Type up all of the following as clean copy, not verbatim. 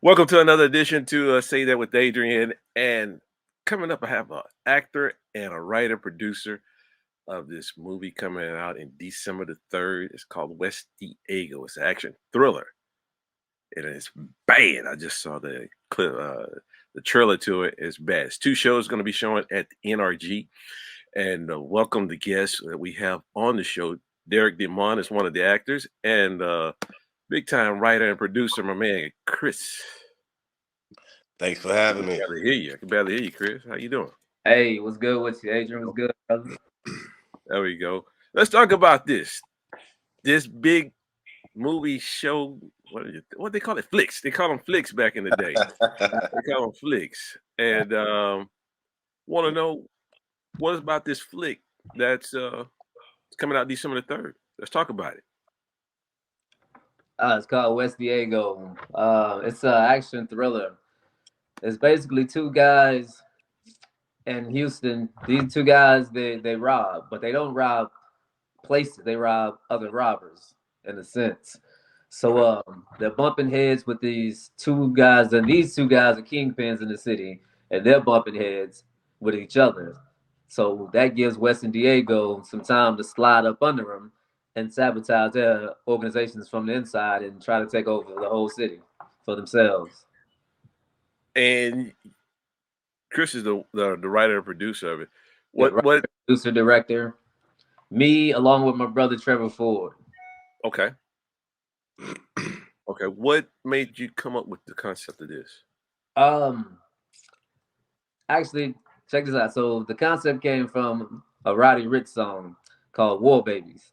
Welcome to another edition to Say That with Adrian. And coming up, I have an actor and a writer producer of this movie coming out in December the 3rd. It's called West Diego. It's an action thriller. And it's bad. I just saw the clip, the trailer to it. It's bad. It's two shows going to be showing at the NRG. And welcome the guests that we have on the show. Derek DeMond is one of the actors, and big time writer and producer, my man Chris. Thanks for having me. I can hear you. I can barely hear you, Chris. How you doing? Hey, what's good with you? Adrian, what's good, brother? There we go. Let's talk about this big movie show. What they call it? Flicks. They call them flicks back in the day. They call them flicks. And want to know what is about this flick that's coming out December the 3rd. Let's talk about it. It's called West Diego. It's an action thriller. It's basically two guys in Houston. These two guys they rob, but they don't rob places. They rob other robbers in a sense. So they're bumping heads with these two guys, and these two guys are kingpins in the city, and they're bumping heads with each other. So that gives West Diego some time to slide up under them and sabotage their organizations from the inside and try to take over the whole city for themselves. And Chris is the writer and producer of it. What producer director? Me along with my brother Trevor Ford. Okay. Okay. What made you come up with the concept of this? Actually, check this out. So the concept came from a Roddy Ricch song called War Babies.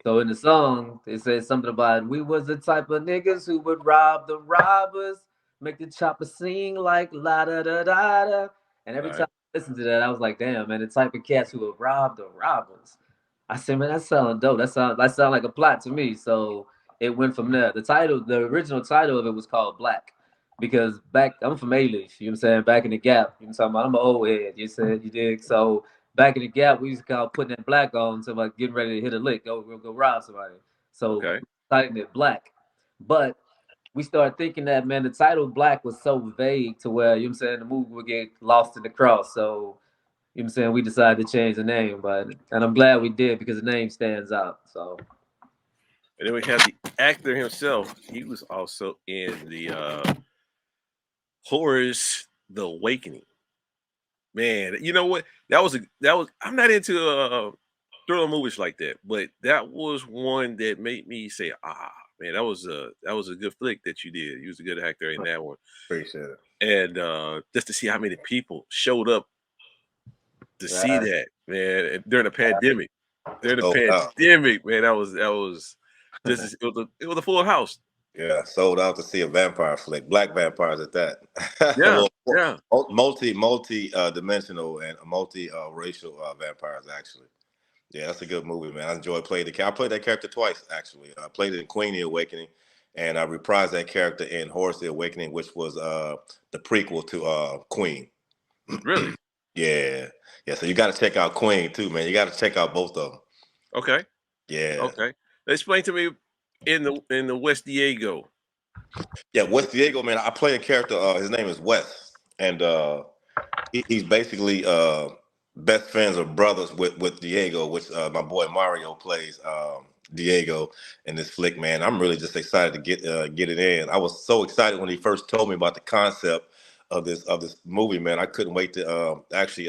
So in the song, it says something about we was the type of niggas who would rob the robbers, make the chopper sing like la da da da da. And every time I listened to that, I was like, damn, man, the type of cats who would rob the robbers. I said, man, that sounds dope. That sound like a plot to me. So it went from there. The original title of it was called Black. Because I'm from A-List, you know what I'm saying? Back in the Gap, you know what I'm talking about? I'm an old head, you said, you dig? So back in the Gap, we used to call putting that black on to like getting ready to hit a lick, go rob somebody. So titled it Black. But we started thinking that, man, the title Black was so vague to where, you know what I'm saying, the movie would get lost in the cross. So, you know what I'm saying, we decided to change the name, and I'm glad we did because the name stands out. So. And then we have the actor himself. He was also in the horrors The Awakening. Man, you know what? That was I'm not into thriller movies like that, but that was one that made me say, man, that was a good flick that you did. You was a good actor in that one. Appreciate it. And just to see how many people showed up to see that, man, during the pandemic. During the pandemic, man, that was it was a full house. Yeah, sold out to see a vampire flick, black vampires at that. Yeah, yeah. Multi dimensional and multi racial vampires actually. Yeah, that's a good movie, man. I enjoyed playing I played that character twice actually. I played it in Queen the Awakening, and I reprised that character in Horus the Awakening, which was the prequel to Queen. Really? Yeah. So you got to check out Queen too, man. You got to check out both of them. Okay. Yeah. Okay. Explain to me in the West Diego. Yeah, West Diego, man. I play a character. His name is Wes, and he's basically best friends or brothers with Diego, which my boy Mario plays Diego in this flick. Man, I'm really just excited to get it in. I was so excited when he first told me about the concept of this movie. Man, I couldn't wait to actually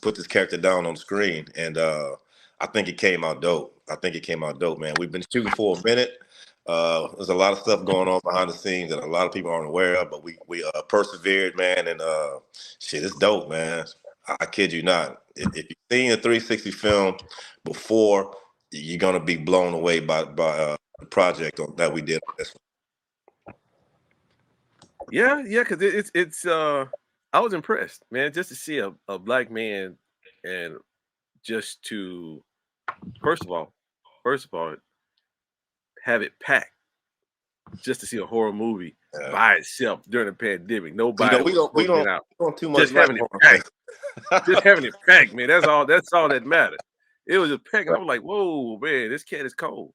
put this character down on the screen, and I think it came out dope. Man. We've been shooting for a minute. There's a lot of stuff going on behind the scenes that a lot of people aren't aware of, but we persevered, man, and shit, it's dope, man. I kid you not. If you've seen a 360 film before, you're gonna be blown away by the project that we did on this one. Yeah, because it's I was impressed, man, just to see a black man and just to first of all have it packed just to see a horror movie by itself during the pandemic. Nobody we don't out. Too much just having it packed. Just having it packed, man. That's all that matters. It was just packed. I was like, whoa, man, this cat is cold.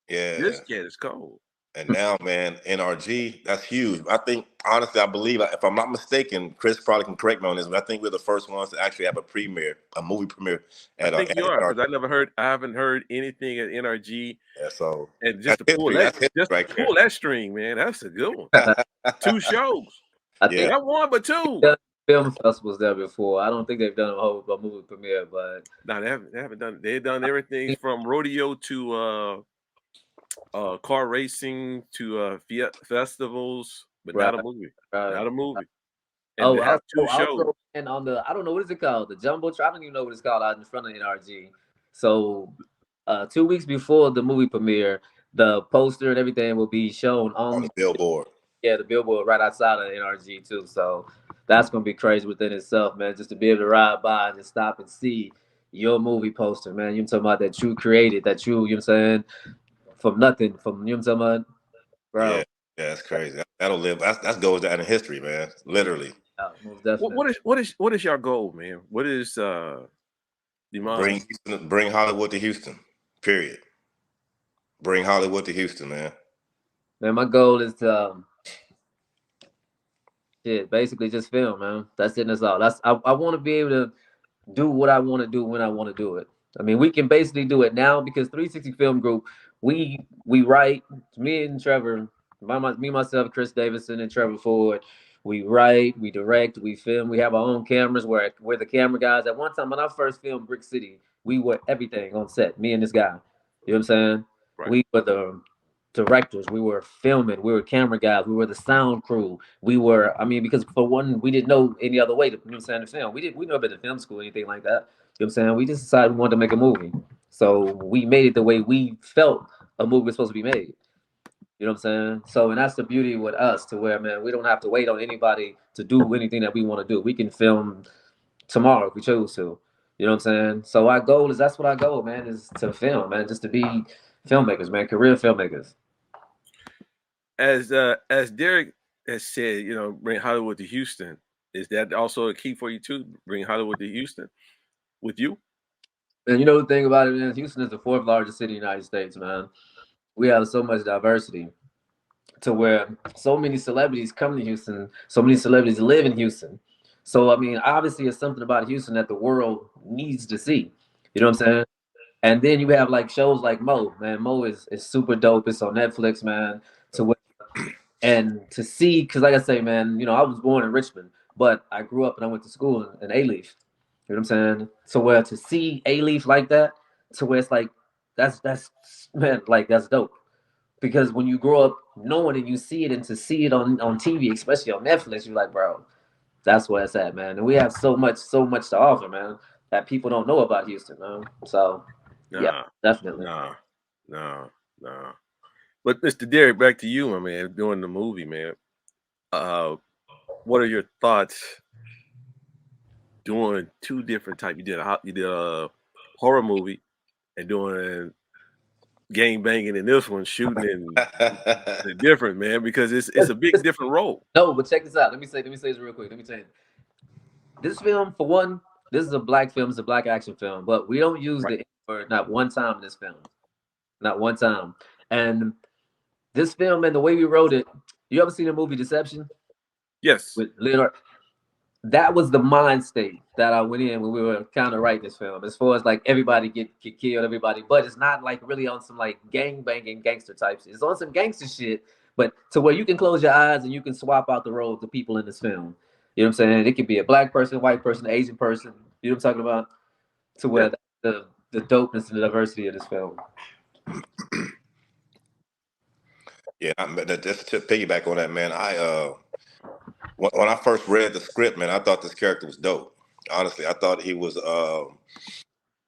Yeah. This cat is cold. And now, man, NRG, that's huge. I think, honestly, I believe, if I'm not mistaken, Chris probably can correct me on this, but I think we're the first ones to actually have a premiere, a movie premiere I at think you are NRG. because I haven't heard anything at NRG. Yeah, so And that's history. That's history just to right pull that string, man, that's a good one. there. 2 shows. I Yeah. think Not 1, but 2. they've done film festivals there before. I don't think they've done a movie premiere, but No, they haven't done. They've done everything from rodeo to car racing to festivals, but right, not a movie. right. Not a movie. And Oh, to have 2 shows. also, and on the I don't know what is it called, the jumbotron. I don't even know what it's called out in front of NRG. So, 2 weeks before the movie premiere, the poster and everything will be shown On on the billboard. the billboard right outside of NRG too. So that's gonna be crazy within itself, man. Just to be able to ride by and just stop and see your movie poster, man. You're talking about that you created, that you know what I'm saying, from nothing, from you know what I'm talking about, Yeah, bro. yeah, that's crazy. That'll live. That goes down in history, man. Literally. Most definitely. What is your goal, man? What is Demond? Bring Hollywood to Houston. Period. Bring Hollywood to Houston, man. Man, my goal is to basically just film, man. That's it. That's all. I want to be able to do what I want to do when I want to do it. I mean, we can basically do it now because 360 Film Group, we write, me and Trevor, me myself, Chris Davidson, and Trevor Ford. We write, we direct, we film. We have our own cameras. We're the camera guys. At one time, when I first filmed Brick City, we were everything on set. Me and this guy. You know what I'm saying? Right. We were the directors. We were filming. We were camera guys. We were the sound crew. We were. I mean, because for one, we didn't know any other way to. You know what I'm saying? To film. We never been to film school or anything like that. You know what I'm saying? We just decided we wanted to make a movie. So we made it the way we felt a movie was supposed to be made. You know what I'm saying? So, and that's the beauty with us, to where, man, we don't have to wait on anybody to do anything that we want to do. We can film tomorrow if we choose to. You know what I'm saying? So our goal is, that's what our goal, man, is to film, man, just to be filmmakers, man, career filmmakers. As Derek has said, you know, bring Hollywood to Houston. Is that also a key for you too? Bring Hollywood to Houston with you? And you know the thing about it, man, Houston is the fourth largest city in the United States, man. We have so much diversity to where so many celebrities come to Houston, so many celebrities live in Houston. So I mean, obviously, it's something about Houston that the world needs to see. You know what I'm saying? And then you have like shows like Mo, man. Mo is super dope. It's on Netflix, man. To where, and to see, because like I say, man, you know, I was born in Richmond, but I grew up and I went to school in A-Leaf. You know what I'm saying? So where to see A-Leaf like that, to where it's like that's man, like that's dope. Because when you grow up knowing and you see it, and to see it on TV, especially on Netflix, you're like, bro, that's where it's at, man. And we have so much to offer, man, that people don't know about Houston, man. So yeah, Nah, definitely. nah, nah, nah. But Mr. Derek, back to you, my man, doing the movie, man. Uh, what are your thoughts doing 2 different type? You did a horror movie and doing gang banging in this one, shooting and the different, man, because it's a big different role. No, but check this out. Let me say this real quick. Let me tell you. This film, for one, this is a black film. It's a black action film, but we don't use Right. the N word not one time in this film, not one time. And this film and the way we wrote it, you ever seen the movie Deception Yes. with Leonard? That was the mind state that I went in when we were kind of writing this film. As far as like everybody get killed, everybody, but it's not like really on some like gang banging gangster types. It's on some gangster shit, but to where you can close your eyes and you can swap out the roles of people in this film. You know what I'm saying? It could be a black person, white person, Asian person. You know what I'm talking about? To Yeah. where the dopeness and the diversity of this film. Yeah, just to piggyback on that, man. When I first read the script, man, I thought this character was dope. Honestly, I thought he was.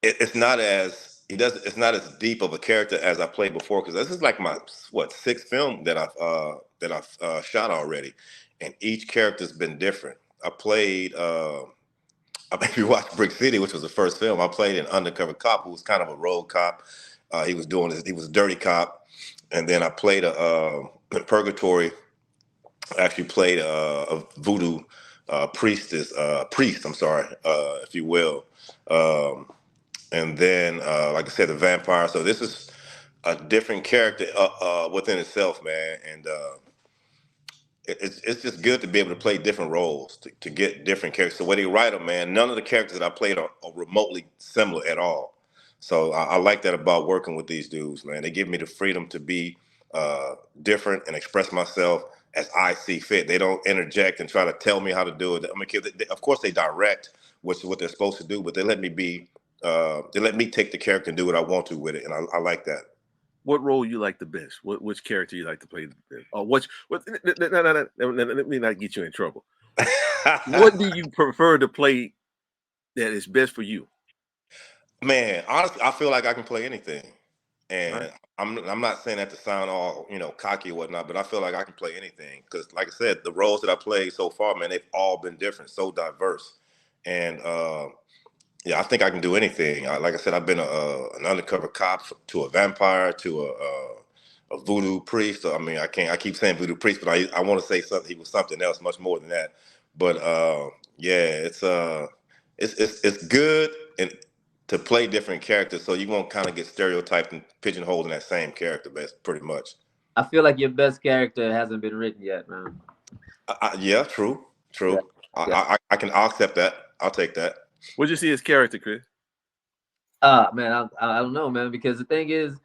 It's not as he does. It's not as deep of a character as I played before, because this is like my sixth film that I've shot already, and each character's been different. I played. If you watch Brick City, which was the first film, I played an undercover cop who was kind of a road cop. He was a dirty cop, and then I played in Purgatory. I actually played a voodoo priest. I'm sorry, if you will. And then, like I said, the vampire. So this is a different character within itself, man. And it's just good to be able to play different roles, to get different characters. So when they write them, man, none of the characters that I played are remotely similar at all. So I like that about working with these dudes, man. They give me the freedom to be different and express myself as I see fit. They don't interject and try to tell me how to do it. I mean, of course they direct what they're supposed to do, but they let me be. They let me take the character and do what I want to with it, and I like that. What role you like the best? Which character you like to play the best? Or what no, let me not get you in trouble. What do you prefer to play that is best for you? Man, honestly, I feel like I can play anything, Right. and I'm not saying that to sound all cocky or whatnot, but I feel like I can play anything because, like I said, the roles that I played so far, man, they've all been different, so diverse, and yeah, I think I can do anything. Like I said, I've been an undercover cop to a vampire to a voodoo priest. So, I mean, I can't. I keep saying voodoo priest, but I want to say something. He was something else, much more than that. But yeah, it's good and to play different characters, so you won't kind of get stereotyped and pigeonholed in that same character. That's pretty much. I feel like your best character hasn't been written yet, man. Yeah, true, Yeah, true. yeah. I'll accept that. I'll take that. What'd you see his character, Chris? Man, I don't know, man, because the thing is,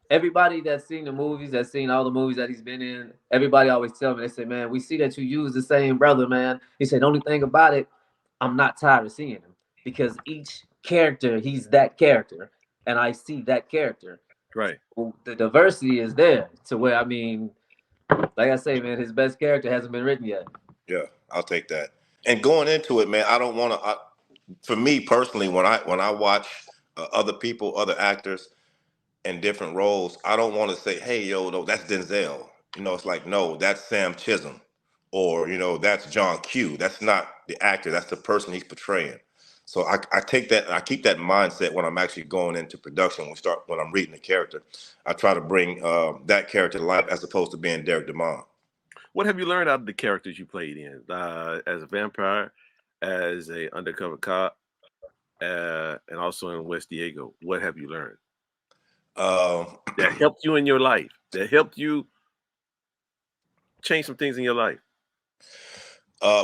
everybody that's seen the movies, that's seen all the movies that he's been in, everybody always tell me, they say, man, we see that you use the same brother, man. He said, the only thing about it, I'm not tired of seeing him because each character, he's that character, and I see that character. Right. Well, the diversity is there to where, I mean, like I say, man, his best character hasn't been written yet. Yeah, I'll take that. And going into it, man, I don't want to. For me personally, when I watch other people, other actors in different roles, I don't want to say, "Hey, yo, no, that's Denzel." It's like, no, that's Sam Chisholm, or that's John Q. That's not the actor. That's the person he's portraying. So I take that and I keep that mindset when I'm actually going into production. When I'm reading the character, I try to bring that character to life as opposed to being Derek DeMond. What have you learned out of the characters you played in? As a vampire, as a undercover cop, and also in West Diego. What have you learned Um, that helped you in your life? That helped you change some things in your life?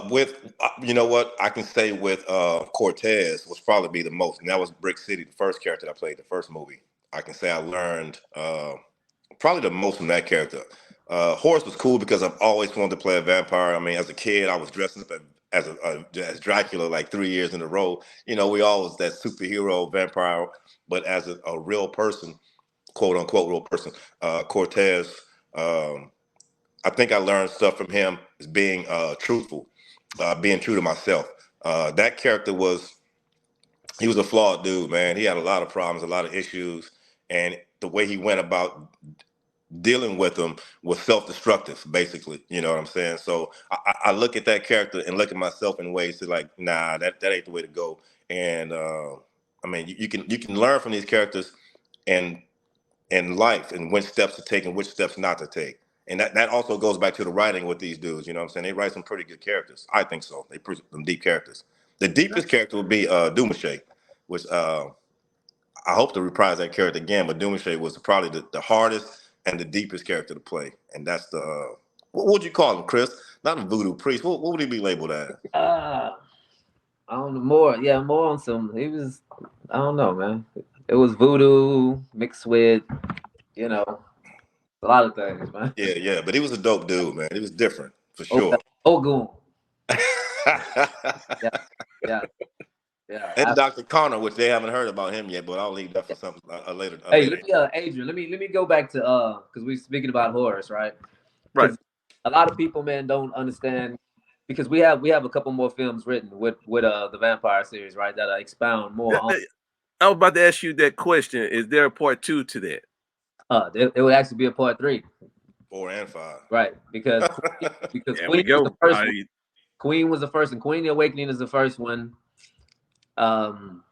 with you know what I can say with Cortez was probably be the most, and that was Brick City, the first character that I played, the first movie. I can say I learned probably the most from that character. Horace was cool because I've always wanted to play a vampire. I mean, as a kid, I was dressing up as Dracula like 3 years in a row. We always that superhero vampire, but as a real person, quote unquote real person, Cortez. Um, I think I learned stuff from him is being truthful, being true to myself. That character he was a flawed dude, man. He had a lot of problems, a lot of issues, and the way he went about dealing with them was self-destructive, basically. You know what I'm saying? So I look at that character and look at myself in ways to like, nah, that ain't the way to go. And I mean, you can learn from these characters and in life and which steps to take and which steps not to take. And that also goes back to the writing with these dudes. You know what I'm saying? They write some pretty good characters. I think so. They pretty some deep characters. The deepest character would be Dumache, which I hope to reprise that character again. But Dumache was probably the hardest and the deepest character to play. And that's the what would you call him, Chris? Not a voodoo priest. What would he be labeled as? I don't know more. Yeah, more on some. He was. I don't know, man. It was voodoo mixed with, you know, a lot of things, man. Yeah, yeah. But he was a dope dude, man. He was different for Okay. sure. Ogun. Yeah, yeah, yeah. And Dr. Connor, which they haven't heard about him yet, but I'll leave that for something later. Hey, Later. Adrian, let me go back to because we're speaking about Horace, right? Right. Because a lot of people, man, don't understand because we have a couple more films written with the vampire series, right? That expound more on. I was about to ask you that question. Is there a part two to that? It would actually be a part 3, 4 and 5. right? Because There we Queen was the go. first one. Queen was the first, and Queen the Awakening is the first one. Um,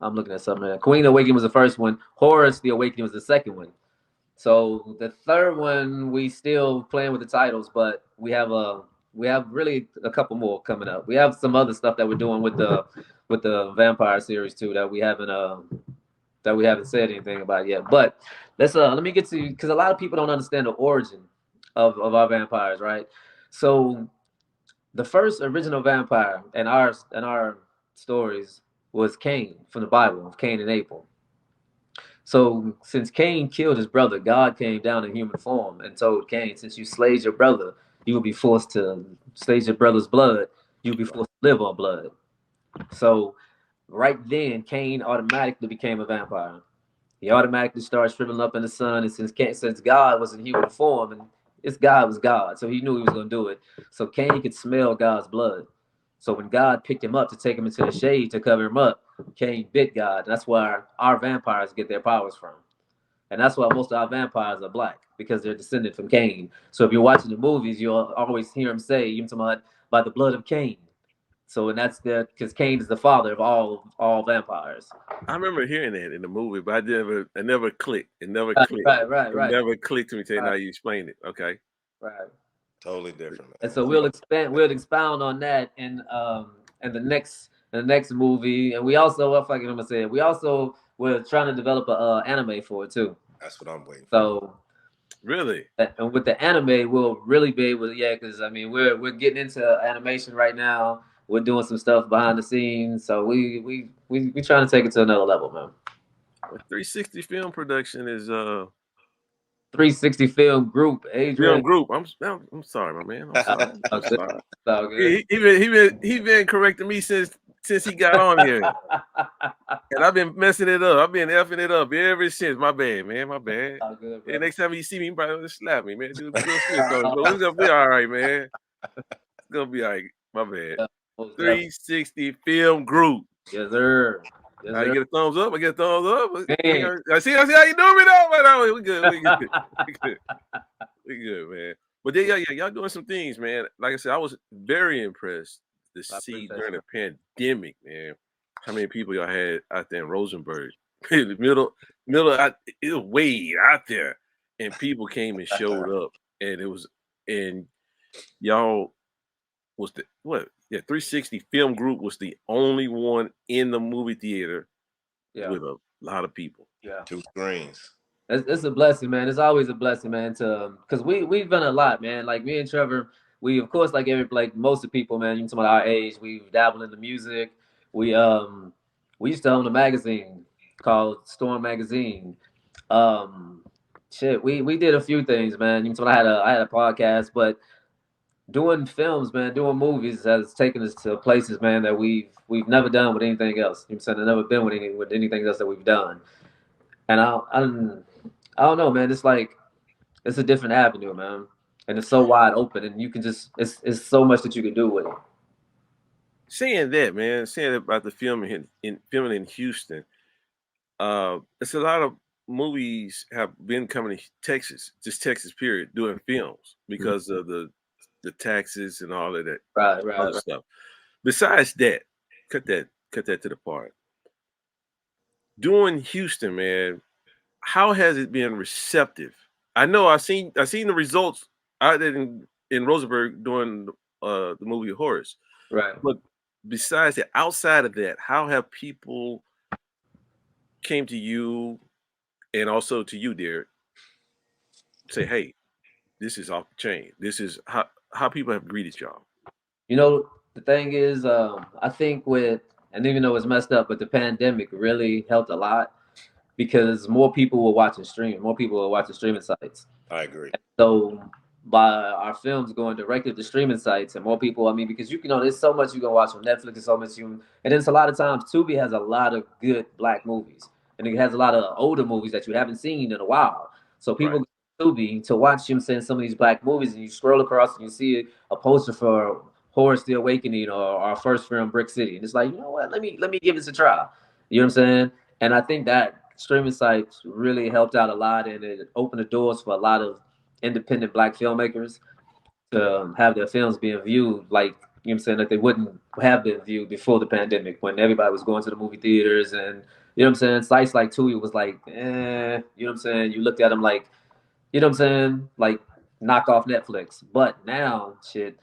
I'm looking at something. Queen the Awakening was the first one. Horus the Awakening was the second one. So the third one, we still playing with the titles, but we have really a couple more coming up. We have some other stuff that we're doing with the vampire series too that we haven't that we haven't said anything about yet. But let me get to, because a lot of people don't understand the origin of our vampires, right? So the first original vampire in our stories was Cain from the Bible, of Cain and Abel. So since Cain killed his brother, God came down in human form and told Cain, since you slayed your brother, you will be forced to slay your brother's blood. You'll be forced to live on blood. So right then, Cain automatically became a vampire. He automatically started shriveling up in the sun. And since God was in human form and this God was God, so he knew he was going to do it. So Cain could smell God's blood. So when God picked him up to take him into the shade to cover him up, Cain bit God. And that's where our vampires get their powers from. And that's why most of our vampires are black, because they're descended from Cain. So if you're watching the movies, you'll always hear him say, "You're talking about by the blood of Cain." So, and that's because Cain is the father of all vampires. I remember hearing that in the movie, but I never clicked. It never Right, clicked. right, right, It right. never clicked to me till now Right, you explained it. Okay. right. Totally different, And man. so we'll expound on that in the next movie. And we also, what fucking I'm gonna say, we also we're trying to develop a anime for it too. That's what I'm waiting for. So Really? and with the anime, we'll really be able to, yeah, because I mean we're getting into animation right now. We're doing some stuff behind the scenes, so we trying to take it to another level, man. A 360 film production is 360 film group, film Adrian. group. I'm sorry, my man. I'm sorry. I'm All good. sorry. All good. He been correcting me since he got on here. And I've been messing it up. I've been effing it up ever since. My bad, man. My bad. All good, bro. And next time you see me, you probably just slap me, man. Do shit. So, but it's gonna be all right, man. It's gonna be all right. My bad. Yeah, most definitely. 360 film group. Yes, sir. Yes, I sir. get a thumbs up. I get a thumbs up. Man. I see how you doing me though. But no, we good. We good. We good. We good, man. But then, yeah, y'all doing some things, man. Like I said, I was very impressed to I see appreciate during you. the pandemic, man, how many people y'all had out there in Rosenberg. In the middle, it was way out there, and people came and showed up, and and y'all was the what? Yeah, 360 Film Group was the only one in the movie theater Yeah, with a lot of people. yeah. 2 screens. It's a blessing, man. It's always a blessing, man. To because we've done a lot, man. Like me and Trevor, we of course like most of the people, man. Even some of our age, we've dabbled in the music. We used to own a magazine called Storm Magazine. Um, shit, we did a few things, man. Even I had a podcast, but doing films, man, doing movies has taken us to places, man, that we've never done with anything else. You know what I'm saying? I've never been with anything else that we've done. And I don't know, man. It's like it's a different avenue, man, and it's so wide open, and you can just it's so much that you can do with it. Saying that, man, saying about the filming in Houston, it's a lot of movies have been coming to Texas, just Texas period, doing films Mhm. because of the taxes and all of that Right, right, other right. stuff. Besides that, cut that to the part. Doing Houston, man, how has it been receptive? I know I seen the results out in Rosenberg doing the movie Horace, Right. but besides that, outside of that, how have people came to you and also to you, dear, say, hey, this is off the chain. This is how people have greeted y'all. You know, the thing is, I think and even though it's messed up, but the pandemic really helped a lot because more people were watching streaming sites. I agree. So by our films going directly to streaming sites and more people, I mean, because there's so much you can watch on Netflix and so much and then it's a lot of times Tubi has a lot of good black movies and it has a lot of older movies that you haven't seen in a while. So Right. people go to Tubi to watch him saying some of these black movies and you scroll across and you see a poster for Horror the Awakening or our first film Brick City and it's like, you know what, let me give this a try. You know what I'm saying? And I think that streaming sites really helped out a lot and it opened the doors for a lot of independent black filmmakers to have their films being viewed like you know what I'm saying like they wouldn't have been viewed before the pandemic when everybody was going to the movie theaters and you know what I'm saying sites like Tubi was like you know what I'm saying you looked at them like you know what I'm saying like knock off Netflix but now shit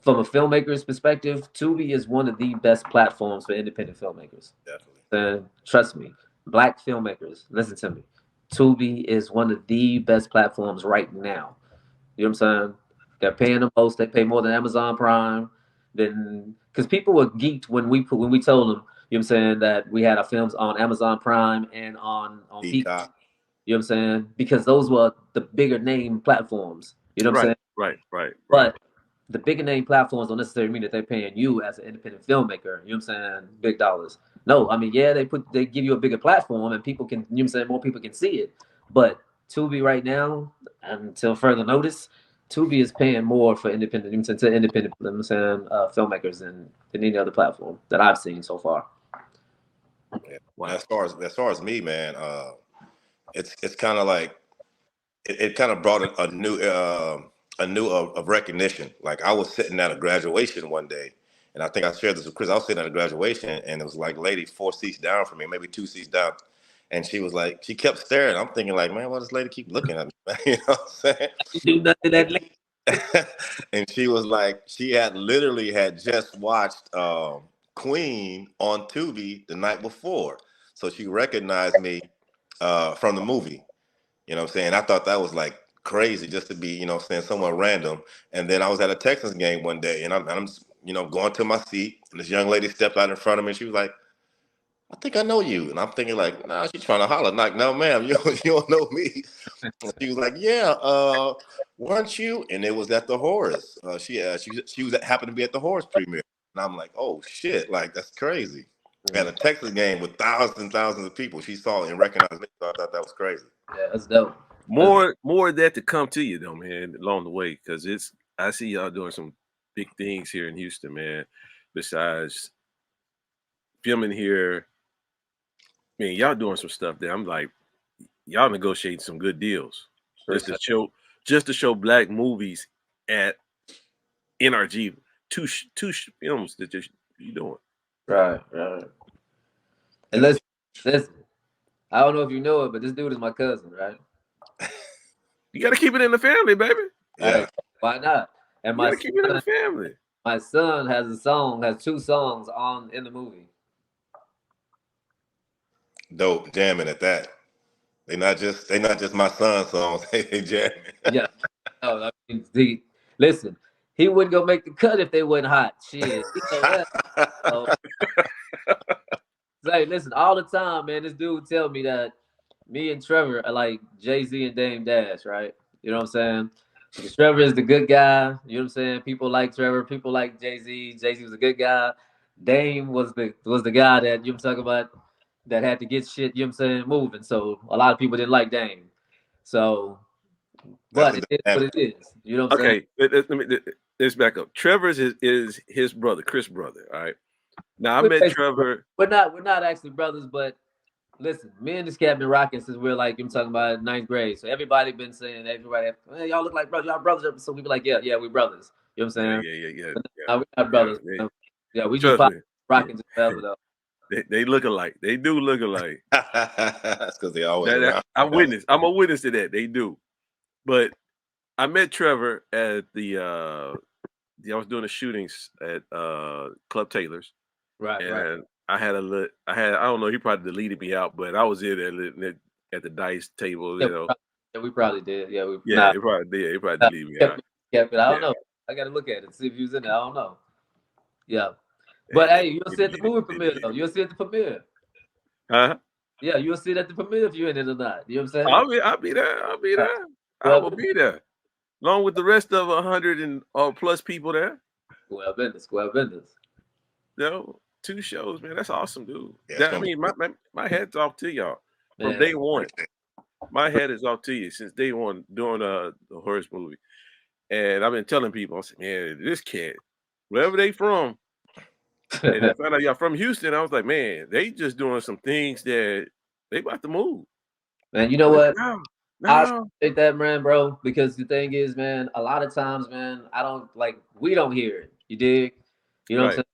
from a filmmaker's perspective Tubi is one of the best platforms for independent filmmakers Definitely. and trust me Black filmmakers, listen to me. Tubi is one of the best platforms right now. You know what I'm saying? They're paying the most. They pay more than Amazon Prime. Then, because people were geeked when we told them, you know what I'm saying, that we had our films on Amazon Prime and on Peacock. Peacock. You know what I'm saying? Because those were the bigger name platforms. You know what I'm Right, saying? right, right, right. But the bigger name platforms don't necessarily mean that they're paying you as an independent filmmaker. You know what I'm saying? Big dollars. No, I mean, yeah, they give you a bigger platform and people can, you know what I'm saying, more people can see it. But Tubi right now, until further notice, Tubi is paying more for independent, you know what I'm saying, to independent, you know what I'm saying, filmmakers than any other platform that I've seen so far. Yeah. Wow. As far as me, man, it's kind of like it kind of brought a new of recognition. Like I was sitting at a graduation one day, and I think I shared this with Chris. I was sitting at a graduation, and it was like lady 4 seats down from me, maybe 2 seats down, and she was like, she kept staring. I'm thinking like, man, why does this lady keep looking at me? You know what I'm saying? You do nothing that late. And she was like, she had literally had just watched Queen on Tubi the night before, so she recognized me from the movie. You know what I'm saying? I thought that was like crazy just to be, you know what I'm saying, someone random. And then I was at a Texans game one day, and I'm just, you know, going to my seat, and this young lady stepped out in front of me, and she was like, I think I know you. And I'm thinking like, nah, she's trying to holler. Like, no, ma'am, you don't know me. And she was like, yeah, weren't you? And it was at the Horus. She was happened to be at the Horus premiere. And I'm like, oh shit, like that's crazy. At a Texas game with thousands and thousands of people, she saw and recognized me. So I thought that was crazy. Yeah, that's dope. More of that to come to you though, man, along the way, because I see y'all doing some big things here in Houston, man. Besides filming here, man, y'all doing some stuff there. I'm like, y'all negotiating some good deals just to show black movies at NRG. Two films that you doing. Right, right. And listen, I don't know if you know it, but this dude is my cousin, right? You got to keep it in the family, baby. Yeah. Hey, why not? And You got to keep it in the family. my son has two songs in the movie. Dope, jamming at that. They not just my son's songs. They jamming. Yeah. Oh, I mean, listen, he wouldn't go make the cut if they wasn't hot. Shit. You know that. So, hey, listen, all the time, man, this dude would tell me that me and Trevor are like Jay-Z and Dame Dash, right? You know what I'm saying? Because Trevor is the good guy. You know what I'm saying? People like Trevor. People like Jay-Z. Jay-Z was a good guy. Dame was the guy that, you know what I'm talking about, that had to get shit, you know what I'm saying, moving. So a lot of people didn't like Dame. So, That's but the it is what dynamic. it is. You know what I'm saying? Okay, let's back up. Trevor's is his brother, Chris' brother. All right. Now I met Trevor. We're not actually brothers, but listen, me and this cat been rocking since we're like, I'm talking about ninth grade. So everybody been saying, hey, y'all look like brothers, y'all brothers. So we be like, yeah, we brothers. You know what I'm saying? Yeah. No, we're not brothers. Yeah, we just Trust me. rocking just forever though. They look alike. They do look alike. That's because they always around. I'm a witness to that. They do. But I met Trevor at I was doing the shootings at Club Taylor's. Right. I don't know, he probably deleted me out, but I was in at the dice table, you know. Yeah, we probably did. Yeah, He probably did. He probably deleted me out. I don't know. I gotta look at it, see if he was in there. I don't know. Yeah. But hey, you'll see at the movie premiere though. You'll see at the premiere. Huh? Yeah, you'll see it at the premiere if you're in it or not. You know what I'm saying? I'll be there. I will be there. Along with the rest of 100 and plus people there. Square business. You know, 2 shows, man. That's awesome, dude. Yeah, I mean, my hat's off to y'all from Man. day one. My hat is off to you since day one doing the horse movie. And I've been telling people, I said, man, this cat, wherever they from, and I found out y'all from Houston, I was like, man, they just doing some things that they about to move. Man, you know what? No. I take that, man, bro, because the thing is, man, a lot of times, man, we don't hear it. You dig? You know what I'm saying?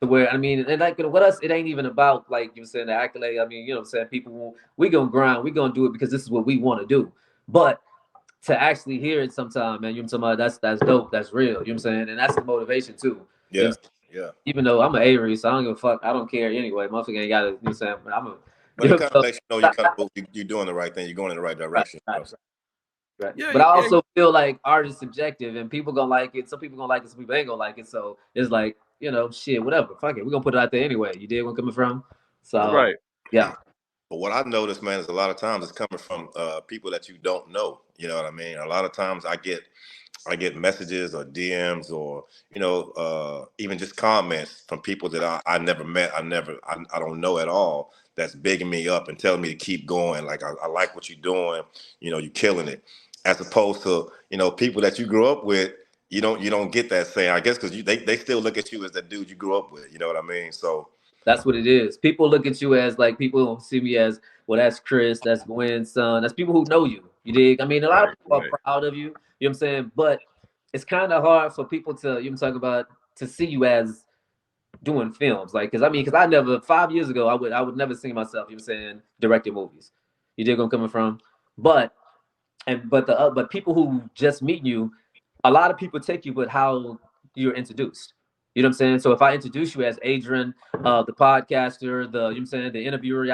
To where, I mean, and like with us, it ain't even about like you were saying the accolade. I mean, you know what I'm saying? People we gonna grind, we gonna do it because this is what we want to do. But to actually hear it sometime, man, you know what I'm talking about, that's dope, that's real. You know what I'm saying? And that's the motivation too. Yeah. You know, even though I'm an Avery, so I don't give a fuck. I don't care anyway. Motherfucker ain't got to, you know what I'm saying? But it kind of So, lets you know you're doing the right thing. You're going in the right right, direction. You know right, what I'm right. Yeah, But I yeah, also feel like art is subjective, and people gonna like it. Some people gonna like it, some people ain't gonna like it. So it's like, shit, whatever. Fuck it, we're gonna put it out there anyway. You dig where I'm coming from? So right. yeah, But what I noticed, man, is a lot of times it's coming from people that you don't know. You know what I mean? A lot of times I get messages or DMs or even just comments from people that I never met, I don't know at all. That's bigging me up and telling me to keep going. Like I like what you're doing. You're killing it. As opposed to people that you grew up with. You don't get that saying. I guess because they still look at you as that dude you grew up with. You know what I mean? So that's what it is. People look at you as like people don't see me as, well, that's Chris, that's Gwen's son, that's people who know you. You dig? I mean, a lot of Right, people right. are proud of you. You know what I'm saying? But it's kind of hard for people to, you know, talk about, to see you as doing films. Like, because I never, 5 years ago, I would never see myself, you know what I'm saying, directing movies. You dig where I'm coming from? But but people who just meet you, a lot of people take you, but how you're introduced. You know what I'm saying? So if I introduce you as Adrian, the podcaster, the, you know what I'm saying, the interviewer,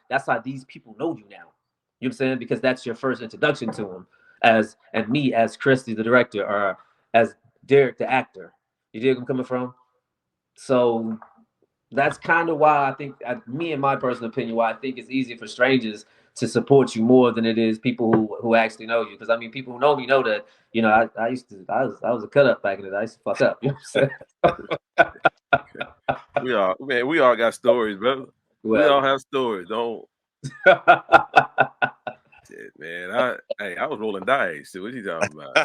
that's how these people know you now. You know what I'm saying? Because that's your first introduction to them, and me as Christy the director, or as Derek the actor. You dig where I'm coming from? So that's kind of why I think, me, in my personal opinion, why I think it's easier for strangers to support you more than it is people who actually know you. Because I mean, people who know me know that, I used to, I was a cut up back in the day. I used to fuck up. You know what I'm We all got stories, brother. We saying? all have stories. Don't Well, shit, man. I was rolling dice. So what you talking about?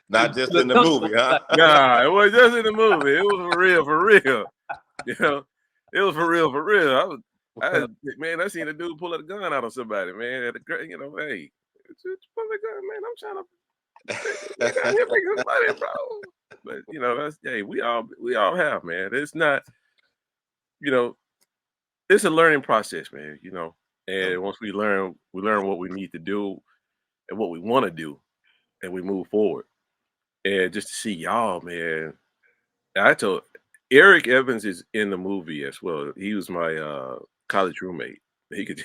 not just in the movie, huh? Nah, it wasn't just in the movie. It was for real, for real. You know, it was for real, for real. Man, I seen a dude pull a gun out on somebody, man. Hey, pull a gun, man. I'm trying to out here make some money, bro. But that's we all have, man. It's not, you know, it's a learning process, man. And once we learn what we need to do and what we want to do, and we move forward. And just to see y'all, man. I told Eric Evans is in the movie as well. He was my college roommate. He could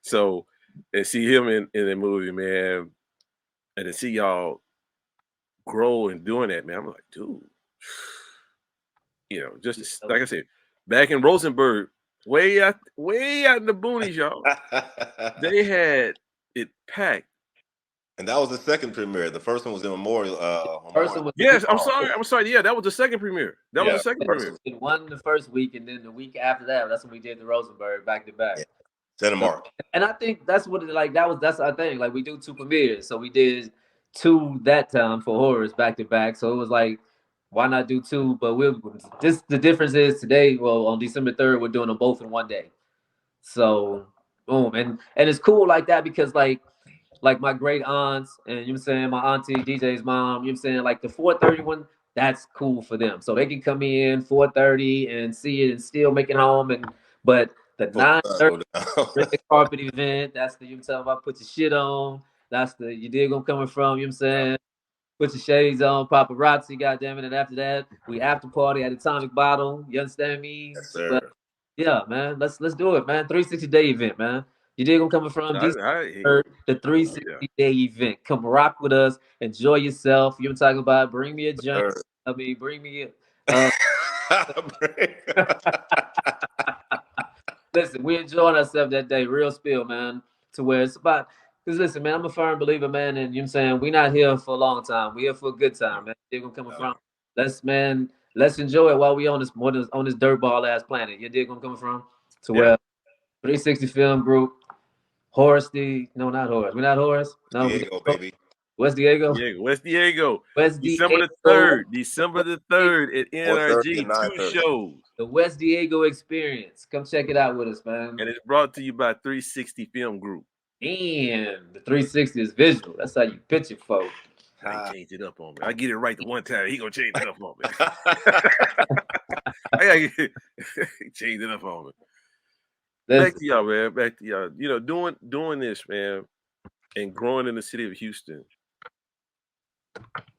so and see him in the movie, man, and to see y'all grow and doing that, man. I'm like, dude, like I said, back in Rosenberg, way out in the boonies, y'all. They had it packed. And that was the second premiere. The first one was in Memorial. First Memorial. one was the Yes, week. I'm sorry. Yeah, that was the second premiere. That was Yeah, the second the first premiere. one. We did one the first week, and then the week after that, that's when we did the Rosenberg back to back. Yeah, So, Cinemark. and I think that's what that's our thing. Like, we do two premieres, so we did two that time for horrors back to back. So it was like, why not do two? But the difference is today. Well, on December 3rd, we're doing them both in one day. So boom, and it's cool like that because like my great aunts, and you know what I'm saying, my auntie DJ's mom, you know what I'm saying, like the 4:30 one, that's cool for them. So they can come in 4:30 and see it and still make it home. But the Before the sun 9:30 go down. red carpet event, that's the, you know what I'm talking about, put your shit on. That's the, you dig where I'm coming from, you know what I'm saying? Put your shades on, paparazzi, goddamn it. And after that, we after party at Atomic Bottle. You understand me? Yes, So sir. yeah, man, let's do it, man. 360-day event, man. You dig where I'm coming from? I December, the yeah. 360-day event. Come rock with us, enjoy yourself. You know what I'm talking about? Bring me a joint. Sir. I mean, bring me a listen, we enjoyed ourselves that day, real spill, man. To where it's about, because listen, man, I'm a firm believer, man, and you know what I'm saying, we're not here for a long time. We're here for a good time, man. Dig where I'm coming from. Let's enjoy it while we on this dirt ball ass planet. You dig where I'm coming from? To Yeah. where 360 Film Group, Horace D. No, not Horace. We're not Horace. No, we Diego, baby. West Diego. Diego, West Diego. West December the Diego. 3rd. December the 3rd at 4:30 and NRG. Two 9:30. shows. The West Diego experience. Come check it out with us, man. And it's brought to you by 360 Film Group. And the 360 is visual. That's how you picture, folks. I ain't changed it up on me. I get it right the one time. He gonna change it up on me. I gotta change it up on me. Back Listen, to y'all, man. Back to y'all. Doing this, man, and growing in the city of Houston.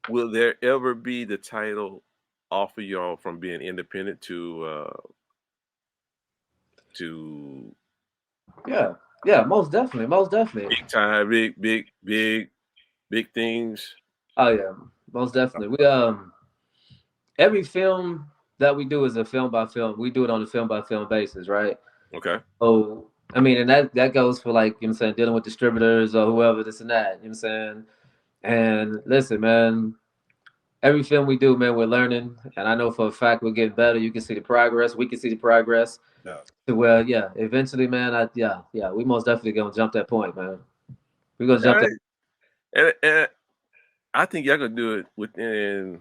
Will there ever be the title offer y'all from being independent to to yeah, most definitely. big time, big things. Oh yeah, most definitely. We every film that we do is a film by film. We do it on a film by film basis, right? Okay. So I mean, and that goes for like, you know what I'm saying, dealing with distributors or whoever, this and that. You know what I'm saying? And listen, man, every film we do, man, we're learning, and I know for a fact we're getting better. You can see the progress. We can see the progress. Yeah. To where, yeah, eventually, man, we most definitely gonna jump that point, man. We're gonna jump Yeah, that. and I think y'all gonna do it within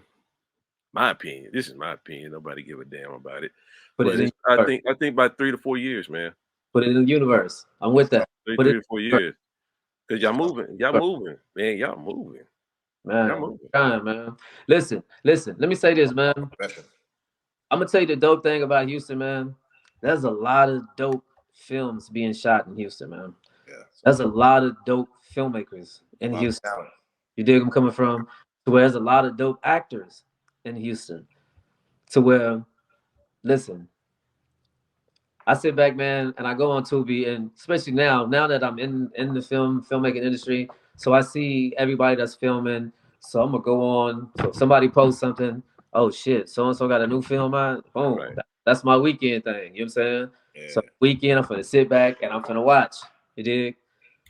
my opinion. This is my opinion. Nobody give a damn about it. Put it But in it's, the universe. I think about 3 to 4 years, man. Put it in the universe. I'm with that. Put Three it to 4 in years. Cause y'all moving, man. Y'all moving. Y'all man. moving. Trying, man. Listen. Let me say this, man. Pressure. I'm gonna tell you the dope thing about Houston, man. There's a lot of dope films being shot in Houston, man. Yeah. There's a lot of dope filmmakers in A lot of Houston. talent. You dig where I'm coming from? To where there's a lot of dope actors in Houston. To where, listen, I sit back, man, and I go on Tubi, and especially now that I'm in the filmmaking industry, so I see everybody that's filming. So I'm gonna go on. So if somebody posts something, oh shit, so and so got a new film out. Boom, Right. that's my weekend thing. You know what I'm saying? Yeah. So weekend, I'm gonna sit back and I'm gonna watch. You dig?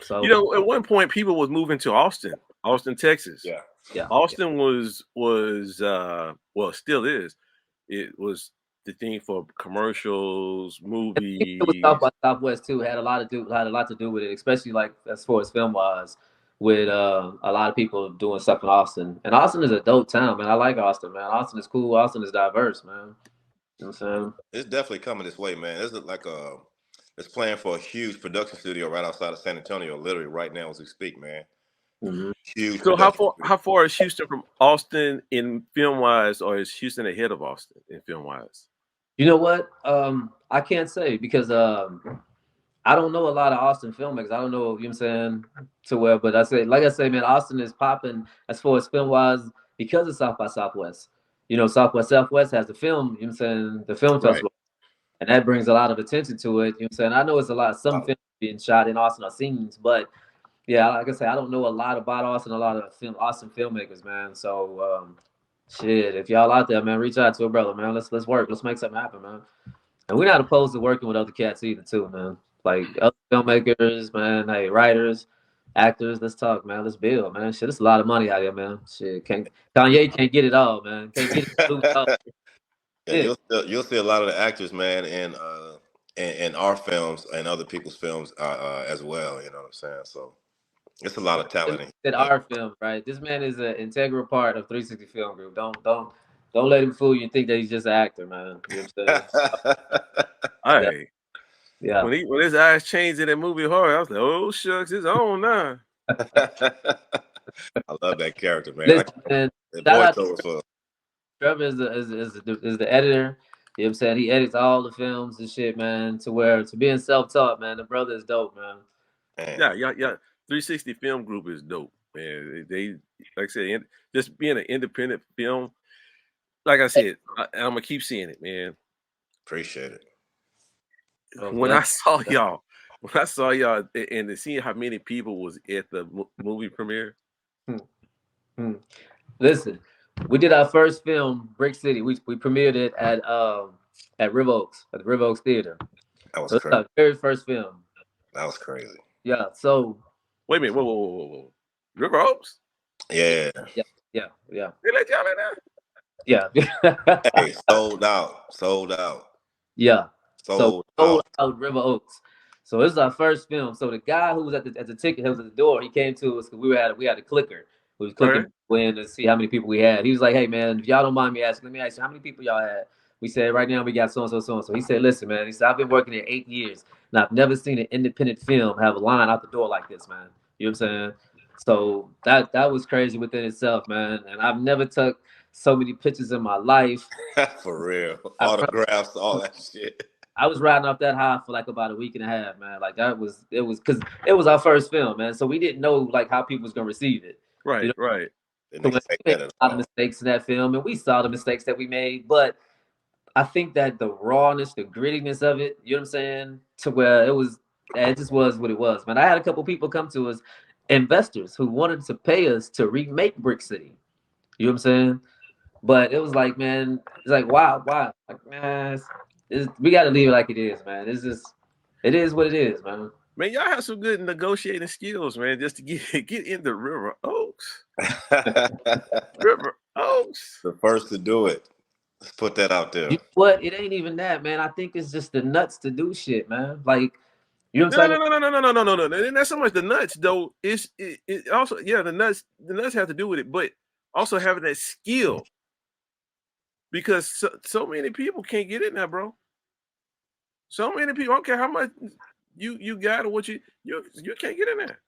So You know, at one point people was moving to Austin, Texas. Yeah. yeah, Austin was well, still is. It was the thing for commercials, it was South movies. by Southwest too. Had a lot to do with it, especially like as far as film wise, with a lot of people doing stuff in Austin. And Austin is a dope town, man. I like Austin, man. Austin is cool. Austin is diverse, man. You know what I'm It's definitely coming this way, man. This is like it's planned for a huge production studio right outside of San Antonio, literally right now as we speak, man. saying? Huge So production studio. how far is Houston from Austin in film wise, or is Houston ahead of Austin in film wise? You know what? I can't say because I don't know a lot of Austin filmmakers. I don't know, you know what I'm saying, to where, but like I say, man, Austin is popping as far as film wise because of South by Southwest. You know, Southwest has the film, you know what I'm saying, the film Right. festival, and that brings a lot of attention to it. You know what I'm saying? I know it's a lot of some films being shot in Austin or scenes, but yeah, like I say, I don't know a lot about Austin, a lot of Austin filmmakers, man. So shit, if y'all out there, man, reach out to a brother, man. Let's work. Let's make something happen, man. And we're not opposed to working with other cats either, too, man. Like other filmmakers, man, hey, writers, actors, let's talk, man. Let's build, man. Shit, it's a lot of money out here, man. Shit, Kanye can't get it all, man. Can't get it all. Yeah, Shit. you'll see a lot of the actors, man, in our films and other people's films as well. You know what I'm saying? So it's a lot of talent in Said here, our film, right? This man is an integral part of 360 Film Group. Don't let him fool you and think that he's just an actor, man. You know what I'm saying? Yeah, Hey, yeah. when his eyes changed in that movie horror, I was like, oh shucks, it's on now. I love that character, man. Listen, man, That shout boy out told for Trevor is the editor. You know what I'm saying? He edits all the films and shit, man, to where to being self-taught, man, the brother is dope, man. man. Yeah. 360 Film Group is dope, man. They like I said, just being an independent film. Like I said, I'm gonna keep seeing it, man. Appreciate it. Oh, When glad. I saw y'all, and seeing how many people was at the movie premiere. Hmm, hmm. Listen, we did our first film, Brick City. We premiered it at Riv Oaks, at the Riv Oaks Theater. That was So it's crazy. our very first film. That was crazy. Yeah. So Wait a minute, whoa. River Oaks? Yeah. yeah. They let y'all in there? Yeah. Hey, sold out. Sold out. Yeah. So Sold sold out. out River Oaks. So this is our first film. So the guy who was at the ticket, who was at the door, he came to us because we had a clicker. We was clicking Okay. in to see how many people we had. He was like, "Hey man, if y'all don't mind me asking, let me ask you how many people y'all had." We said, "Right now we got so and so, so and so." He said, "Listen, man," he said, "I've been working here 8 years, and I've never seen an independent film have a line out the door like this, man." You know what I'm saying? So that was crazy within itself, man. And I've never took so many pictures in my life. For real. I Autographs, all that shit. I was riding off that high for like about a week and a half, man. Like it was because it was our first film, man. So we didn't know like how people was gonna receive it. You know, Right. Didn't so when expect we made that at a lot of all. mistakes in that film, and we saw the mistakes that we made, but I think that the rawness, the grittiness of it, you know what I'm saying, to where it just was what it was, man. I had a couple people come to us, investors who wanted to pay us to remake Brick City. You know what I'm saying? But it was like, man, it's like, why? Like, man, we got to leave it like it is, man. It's just, it is what it is, man. Man, y'all have some good negotiating skills, man, just to get into River Oaks. River Oaks. The first to do it. Let's put that out there. You know what? It ain't even that, man. I think it's just the nuts to do shit, man. Like, you know what No, I'm no, saying? no, no, no, no, no, no, no, no. And not so much the nuts, though. It also, yeah, the nuts have to do with it, but also having that skill because so many people can't get in there, bro. So many people, I don't care how much you got or what you can't get in there.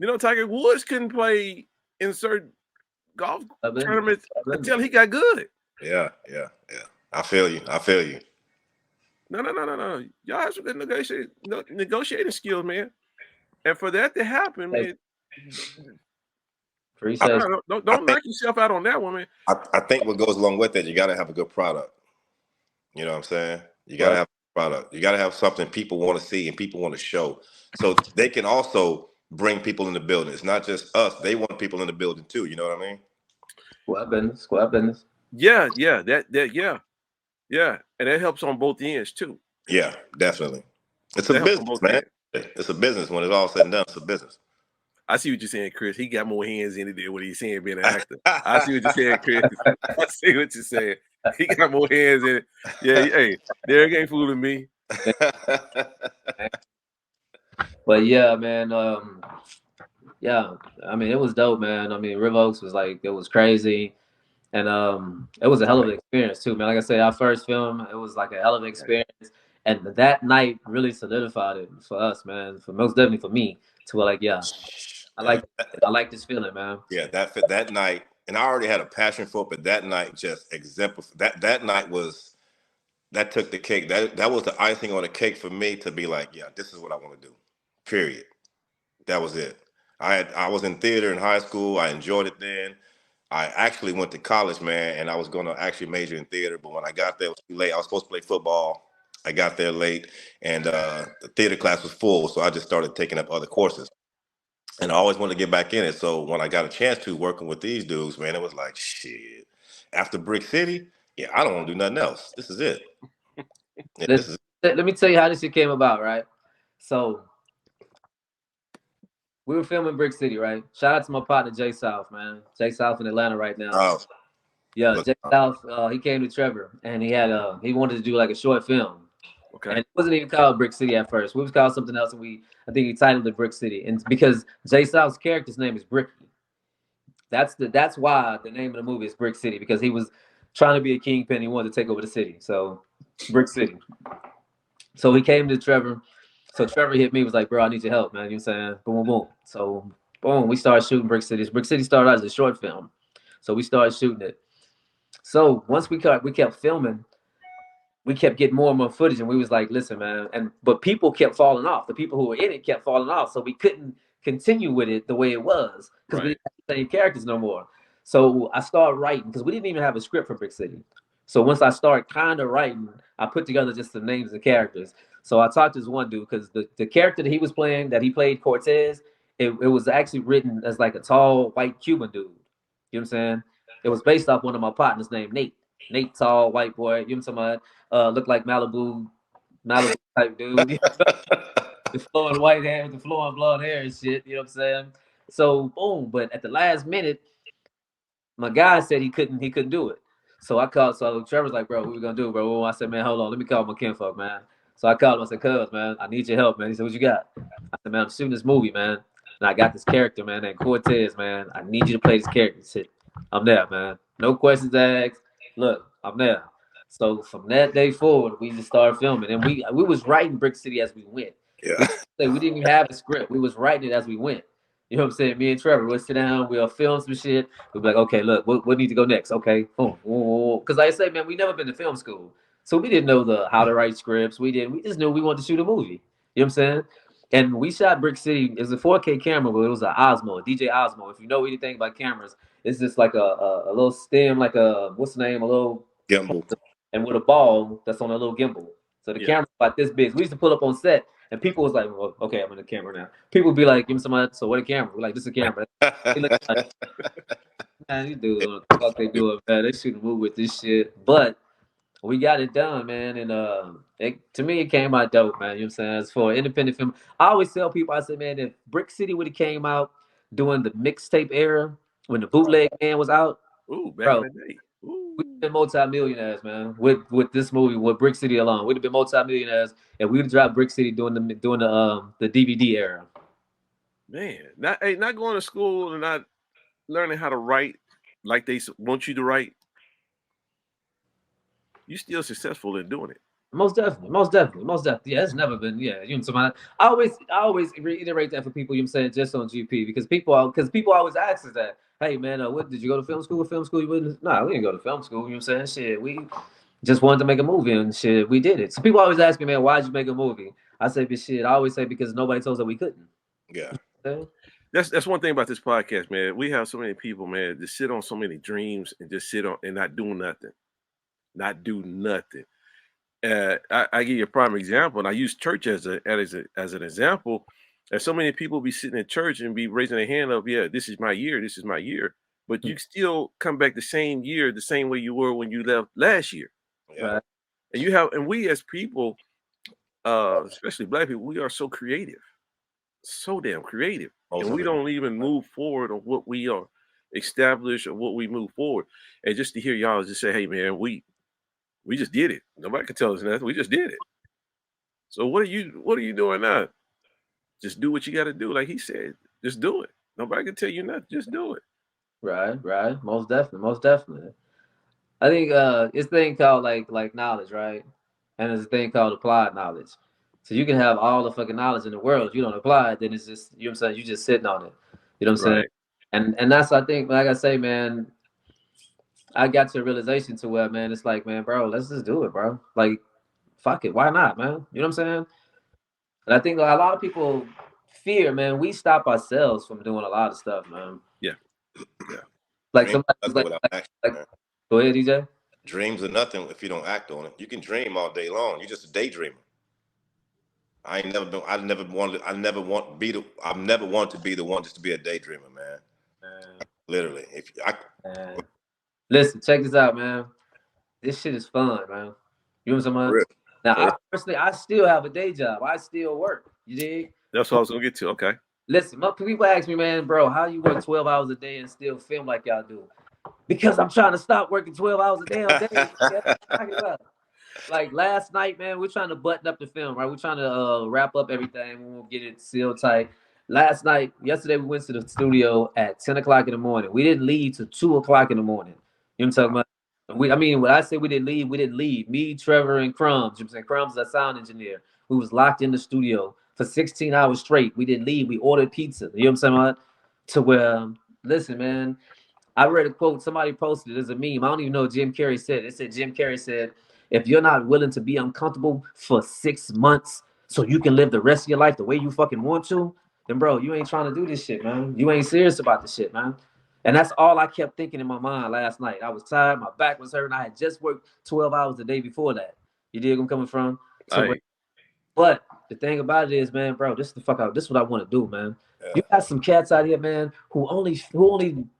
You know, Tiger Woods couldn't play in certain golf tournaments until he got good. Yeah. I feel you. No. Y'all have some good negotiating skills, man. And for that to happen, man, don't knock yourself out on that one, man. I think what goes along with that, you got to have a good product. You know what I'm saying? You got to have a product. You got to have something people want to see and people want to show. So they can also bring people in the building. It's not just us. They want people in the building too. You know what I mean? Squad business. Yeah. And that helps on both ends too. Yeah, definitely. It's a business, man. It's a business. When it's all said and done, it's a business. I see what you're saying, Chris. He got more hands in it than what he's saying being an actor. I see what you're saying, Chris. I see what you're saying. He got more hands in it. Yeah, hey, Derek ain't fooling me. But yeah, man. Yeah, I mean, it was dope, man. I mean, Riv Oaks was like, it was crazy. And it was a hell of an experience too, man. Like I said, our first film, it was like a hell of an experience. And that night really solidified it for us, man. For most definitely for me, to where like, yeah, I like this feeling, man. Yeah, that night, and I already had a passion for it, but that night just exemplified. That night that took the cake. That was the icing on the cake for me to be like, yeah, this is what I want to do. Period. That was it. I was in theater in high school. I enjoyed it then. I actually went to college, man, and I was going to actually major in theater. But when I got there, it was too late. I was supposed to play football. I got there late, and the theater class was full, so I just started taking up other courses. And I always wanted to get back in it. So when I got a chance to working with these dudes, man, it was like, shit. After Brick City, yeah, I don't want to do nothing else. This is it. Yeah, let me tell you how this shit came about, right? So we were filming Brick City, right? Shout out to my partner Jay South, man. Jay South in Atlanta right now. Oh. Yeah, Jay South, he came to Trevor and he wanted to do like a short film. Okay. And it wasn't even called Brick City at first. We was called something else, and I think he titled it Brick City. And because Jay South's character's name is Bricky. That's why the name of the movie is Brick City, because he was trying to be a kingpin. He wanted to take over the city. So Brick City. So he came to Trevor. So Trevor hit me, was like, bro, I need your help, man. You know what I'm saying? Boom, boom. So boom, we started shooting Brick City. Brick City started out as a short film. So we started shooting it. So once we kept filming, we kept getting more and more footage, and we was like, listen, man. But people kept falling off. The people who were in it kept falling off. So we couldn't continue with it the way it was because we didn't have the same characters no more. So I started writing because we didn't even have a script for Brick City. So once I started kind of writing, I put together just the names of characters. So I talked to this one dude because the character that he was playing, that he played Cortez, it was actually written as like a tall white Cuban dude. You know what I'm saying? It was based off one of my partners named Nate. Nate, tall white boy. You know what I'm talking about? Looked like Malibu type dude. The flowing white hair, the flowing blonde hair and shit. You know what I'm saying? So boom. But at the last minute, my guy said he couldn't do it. So I called. So Trevor's like, bro, what we gonna do, bro? I said, man, hold on, let me call my kinfolk, man. So I called him. I said, cuz, man, I need your help, man. He said, what you got? I said, man, I'm shooting this movie, man, and I got this character, man, named Cortez, man. I need you to play this character. He said, I'm there, man. No questions asked. Look, I'm there. So from that day forward, we just started filming, and we was writing Brick City as we went. Yeah. We didn't even have a script. We was writing it as we went. You know what I'm saying? Me and Trevor would sit down, we'll film some shit. We'd be like, okay, look, what need to go next? Okay, boom. Because like I say, man, we never been to film school. So we didn't know how to write scripts. We just knew we wanted to shoot a movie. You know what I'm saying? And we shot Brick City. It was a 4K camera, but it was an Osmo, a DJ Osmo. If you know anything about cameras, it's just like a little stem, like what's the name? A little gimbal. and with a ball that's on a little gimbal. So the Yeah. camera's like this big. We used to pull up on set, and people was like, well, "Okay, I'm in the camera now." People would be like, "Give me somebody." So what a camera? We're like, "This is a camera." They look like, man, these dudes don't know what the fuck they doing, man. They shouldn't move with this shit, but we got it done, man. And to me, it came out dope, man. You know what I'm saying? As for independent film, I always tell people, I say, man, if Brick City would have came out during the mixtape era when the bootleg man was out, Ooh, back in bro, the day. we'd Ooh, been multi-millionaires, man. With this movie, with Brick City alone, we'd have been multi-millionaires, and we'd have dropped Brick City during the DVD era. man. Not going to school and not learning how to write like they want you to write. You still successful in doing it. Most definitely, most definitely, most definitely. Yeah, it's never been. Yeah, you know, somebody. I always reiterate that for people. You know what I'm saying, just on GP, because people always ask us that. Hey, man, what did you go to film school? Film school? You wouldn't? Nah, we didn't go to film school. You know what I'm saying? Shit, we just wanted to make a movie and shit. We did it. So people always ask me, man, why'd you make a movie? I say, but shit. I always say because nobody told us that we couldn't. Yeah. You That's one thing about this podcast, man. We have so many people, man, that sit on so many dreams and just sit on and not do nothing. Not do nothing. I give you a prime example, and I use church as an example. And so many people be sitting in church and be raising their hand up, yeah, this is my year, this is my year. But know? you still come back the same year, the same way you were when you left last year. Yeah. Right, And we as people, especially black people, we are so creative, so damn creative. Most And of we it. don't even move forward on what we are established or what we move forward. And just to hear y'all just say, hey man, we just did it. Nobody can tell us nothing. We just did it. So what are you doing now? Just do what you got to do, like he said. Just do it. Nobody can tell you nothing. Just do it. right. Most definitely, most definitely. I think it's a thing called like knowledge, right? And there's a thing called applied knowledge. So you can have all the fucking knowledge in the world. If you don't apply it, then it's just you know what I'm saying, you just sitting on it. You know what I'm saying? Right. And that's I think, like I say, man, I got to a realization to where, man, it's like, man, bro, let's just do it, bro. Like, fuck it, why not, man? You know what I'm saying? And I think a lot of people fear, man, we stop ourselves from doing a lot of stuff, man. Yeah. Yeah. Like Dreams somebody are was nothing without action, like man. go ahead, DJ. Dreams are nothing if you don't act on it. You can dream all day long. You're just a daydreamer. I ain't never been. I never wanted. I never want to be the. I've never wanted to be the one just to be a daydreamer, man. Man, Literally, if I man. Listen, check this out, man. This shit is fun, man. You know what I'm for saying? real, Now, for real. I personally, I still have a day job. I still work. You dig? That's what I was gonna get to. Okay. Listen, people ask me, man, bro, how you work 12 hours a day and still film like y'all do? Because I'm trying to stop working 12 hours a damn day. Yeah, talking about. Like last night, man, we're trying to button up the film, right? We're trying to wrap up everything. We'll get it sealed tight. Yesterday, we went to the studio at 10 o'clock in the morning. We didn't leave till 2 o'clock in the morning. You know what I'm talking about? When I say we didn't leave, we didn't leave. Me, Trevor, and Crumbs. You know what I'm saying? Crumbs is a sound engineer. We was locked in the studio for 16 hours straight. We didn't leave. We ordered pizza. You know what I'm saying? To where, listen, man, I read a quote somebody posted. There's a meme. I don't even know what Jim Carrey said. It said Jim Carrey said, "If you're not willing to be uncomfortable for 6 months, so you can live the rest of your life the way you fucking want to, then bro, you ain't trying to do this shit, man. You ain't serious about this shit, man." And that's all I kept thinking in my mind last night. I was tired. My back was hurting. I had just worked 12 hours the day before that. You dig where I'm coming from? I But the thing about it is, man, bro, this is the fuck out. This is what I want to do, man. You Yeah, got some cats out here, man, who only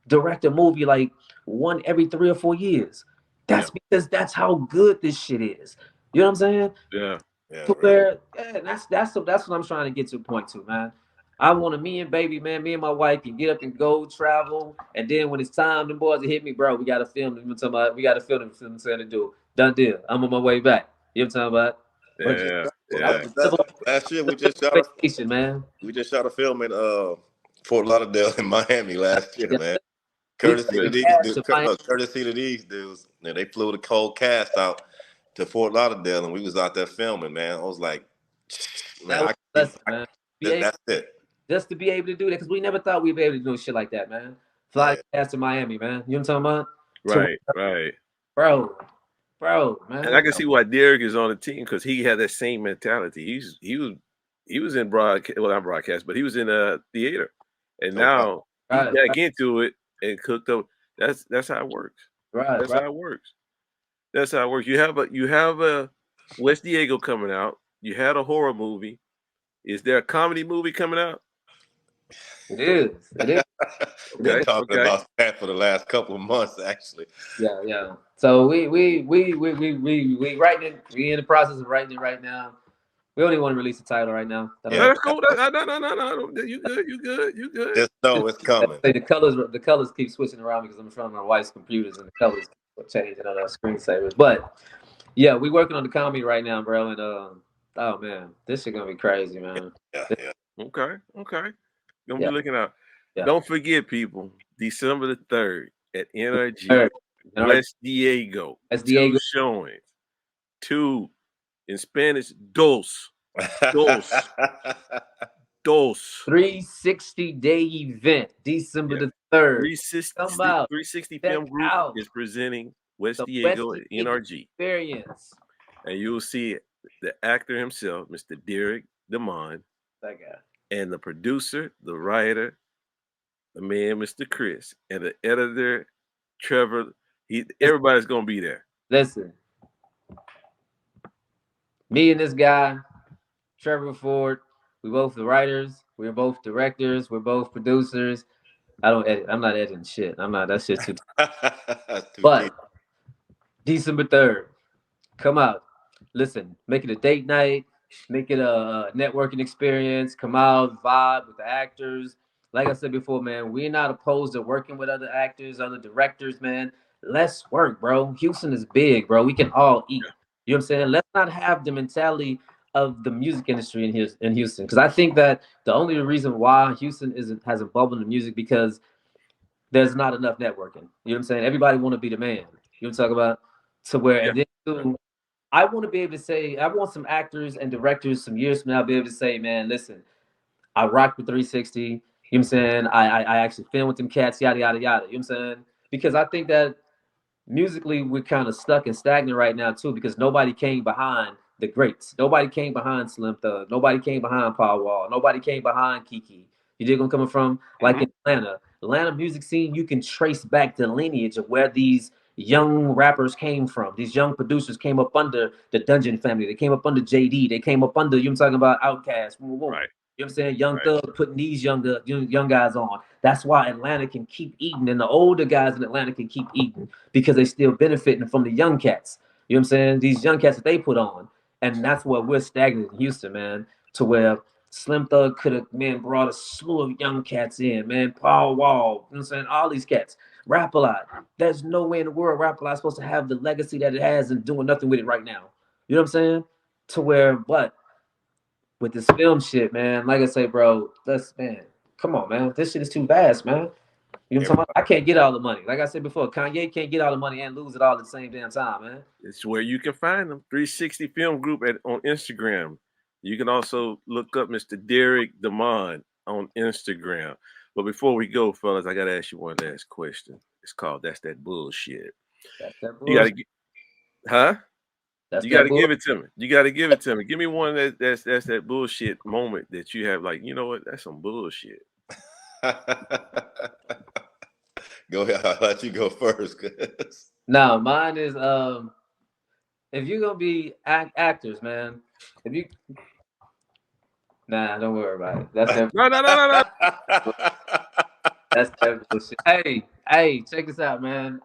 direct a movie like one every 3 or 4 years. yeah. That's because that's how good this shit is. You know what I'm saying? Yeah. yeah, To real. where that's what I'm trying to get to a point to, man. I want to me and baby, man, me and my wife can get up and go travel, and then when it's time, the boys will hit me, bro. We gotta film them. We gotta film them. Film saying to do done deal. I'm on my way back. You know what I'm talking about? We just Yeah. I Yeah. that's last year. vacation, man. We just shot a film in Fort Lauderdale in Miami last year, Yeah, man. we Courtesy to took these, gas dude, to Miami. courtesy to these dudes. They flew the cold cast out to Fort Lauderdale, and we was out there filming. Man, I was like, man, That was a blessing, I, man. Be able that's it. just to be able to do that because we never thought we'd be able to do shit like that, man. Fly Yeah, gas to Miami, man. You know what I'm talking about? To Right. Right. bro, bro, And I man. can see why Derek is on the team because he had that same mentality. He was in broadcast, well not broadcast, but he was in a theater, and no doubt. now he's Right, back into it and cooked up. That's how it works. right, That's right. how it works. That's how it works. You have a West Diego coming out. You had a horror movie. Is there a comedy movie coming out? It is. It is. It Been Okay, is. talking okay. about that for the last couple of months, actually. Yeah, yeah. So we writing it. We in the process of writing it right now. We don't even want to release the title right now. I don't No, Yeah, know. that's cool. No. You good? You good? You good? just know it's coming. Say the colors keep switching around because I'm in front of my wife's computers and the colors keep changing on our screensavers. But yeah, we working on the comedy right now, bro. And oh man, this shit gonna be crazy, man. Yeah, yeah. Okay, okay. Gonna be Yeah, looking out. yeah. Don't forget, people. December the 3rd at NRG, Third, and our West Diego. that's Two Diego showings. Two in Spanish. Dos. 360-day event, December Yeah. the 3rd. Come 360, out, 360 check Film Group out is presenting West the West Diego at Diego NRG. experience. And you'll see the actor himself, Mr. Derek DeMond, That guy. and the producer, the writer, the man, Mr. Chris, and the editor, Trevor. Everybody's gonna be there. Listen, me and this guy, Trevor Ford, we both the writers. We're both directors. We're both producers. I don't edit. I'm not editing shit. I'm not. That shit's too. That's too deep. But December 3rd, come out. Listen, make it a date night. Make it a networking experience. Come out, vibe with the actors. Like I said before, man, we're not opposed to working with other actors, other directors, man. Let's work, bro. Houston is big, bro. We can all eat. You know what I'm saying? Let's not have the mentality of the music industry in Houston. Because I think that the only reason why Houston hasn't bubbled in music because there's not enough networking. You know what I'm saying? Everybody want to be the man. You know what I'm talking about? To where Yeah. and then too, I want to be able to say, I want some actors and directors some years from now be able to say, man, listen, I rock with 360. You know what I'm saying? I actually film with them cats, yada yada yada. You know what I'm saying? Because I think that musically we're kind of stuck and stagnant right now too because nobody came behind the greats. Nobody came behind Slim Thug. Nobody came behind Paul Wall. Nobody came behind Kiki. You dig where I'm coming from? Like in Atlanta music scene, you can trace back the lineage of where these young rappers came from. These young producers came up under the Dungeon family. They came up under JD. They came up under, you know what I'm talking about, Outkast. Right. You know what I'm saying? Young Right. Thug putting these young guys on. That's why Atlanta can keep eating, and the older guys in Atlanta can keep eating because they still benefiting from the young cats. You know what I'm saying? These young cats that they put on. And that's what we're stagnant in Houston, man, to where Slim Thug could have, man, brought a slew of young cats in, man. Paul Wall, you know what I'm saying? All these cats. Rap a lot. There's no way in the world Rap a lot is supposed to have the legacy that it has and doing nothing with it right now. You know what I'm saying? To where, but with this film shit, man, like I say, bro, man, come on, man. This shit is too vast, man. You know what I'm talking about? I can't get all the money. Like I said before, Kanye can't get all the money and lose it all at the same damn time, man. It's where you can find them. 360 Film Group on Instagram. You can also look up Mr. Derek DeMond on Instagram. But before we go, fellas, I gotta ask you one last question. It's called "That's That Bullshit." That's that You gotta, bullshit. huh? That's You that gotta bullshit. give it to me. You gotta give it to me. Give me one that's that bullshit moment that you have. Like, you know what? That's some bullshit. Go ahead. I'll let you go first. Now, mine is if you're gonna be actors, man, if you don't worry about it. No. That's that bullshit. Hey, check this out, man.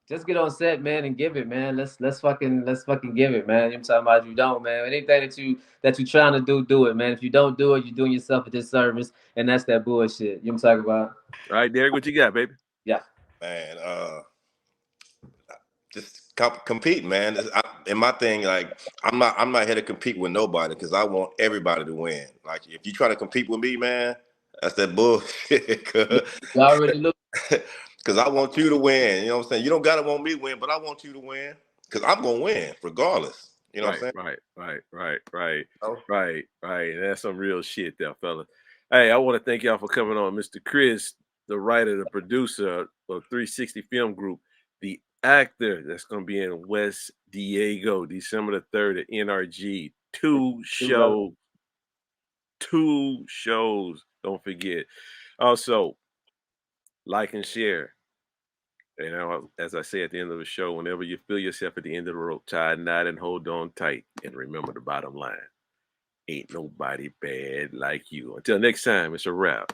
Just get on set, man, and give it, man. Let's fucking give it, man. You know what I'm talking about? If you don't, man, anything that you trying to do it, man. If you don't do it, you're doing yourself a disservice, and that's that bullshit. You know what I'm talking about? All right, Derek, what you got, baby? Yeah. Man, just compete, man. And my thing, like, I'm not here to compete with nobody because I want everybody to win. Like, if you try to compete with me, man, that's that bullshit. You already look. Because I want you to win. You know what I'm saying? You don't gotta want me to win, but I want you to win because I'm gonna win regardless. You know what I'm Right, saying? right, right, right, right, Oh. right. That's some real shit there, fella. Hey, I want to thank y'all for coming on. Mr. Chris, the writer, the producer of 360 Film Group, the actor that's going to be in West Diego, December the 3rd at NRG. Two shows. Don't forget. Also, like and share. You know, as I say at the end of the show, whenever you feel yourself at the end of the rope, tie a knot and hold on tight. And remember the bottom line. Ain't nobody bad like you. Until next time, it's a wrap.